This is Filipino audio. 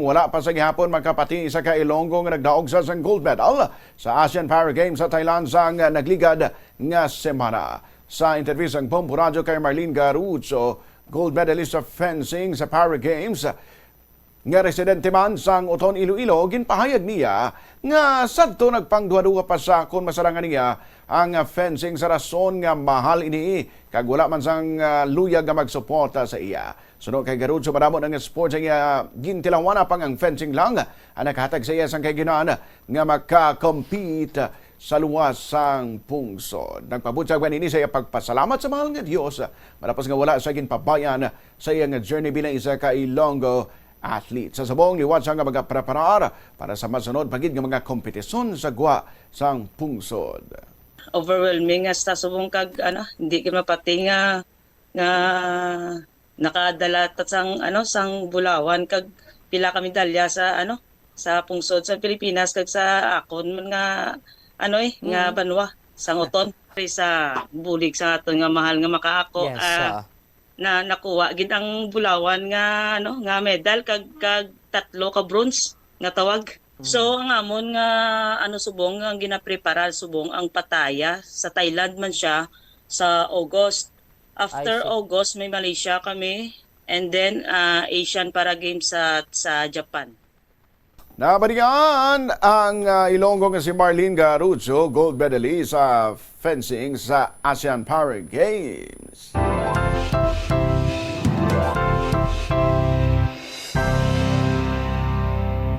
wala pa sa gihapon makapati sa Ilonggo nga nagdaog sa gold medal sa ASEAN Games sa Thailand sa nagligad nga semana. Sa interview sa Pompuradyo kay Marlene Garucho, gold medalist sa fencing sa Games, nga residente man sang Uton Iloilo, ginpahayag niya nga sadto nagpangduha-duha pa sa kon masarangan niya ang fencing sa rason nga mahal ini kag wala man sang luyag nga magsuporta sa iya. Sunod kay Garucho, madamo ng sports nga gintilawana pang ang fencing lang ang nakahatag sa iya sang kay ginaan nga makakompete sa luwas sang pungsod. Nagpabutyag man ini sa iya pagpasalamat sa mahal nga Dios matapos nga wala sa ginpabayan sa iya nga journey bilang isa ka Ilonggo athlete. Sa sabong liwat siya nga magapreparar para sa masunod pagid nga mga kompetisyon sa gwa sang pungsod. Overwhelming as ta subong kag hindi ka mapati nga nakadala ta sang bulawan kag pila ka medalya sa sa pungsod sa Pilipinas kag sa akon man nga nga banwa sang uton sa bulig sa aton nga mahal nga makaako. Yes, na nakuha gid ang bulawan nga nga medal kag tatlo ka bronze nga tawag. So ang amon nga subong ang ginaprepara subong ang pataya sa Thailand man siya sa August. After August may Malaysia kami and then Asian Games sa Japan. Nabalikan ang Ilonggo nga si Marlene Garucho, gold medalist sa fencing sa ASEAN Games.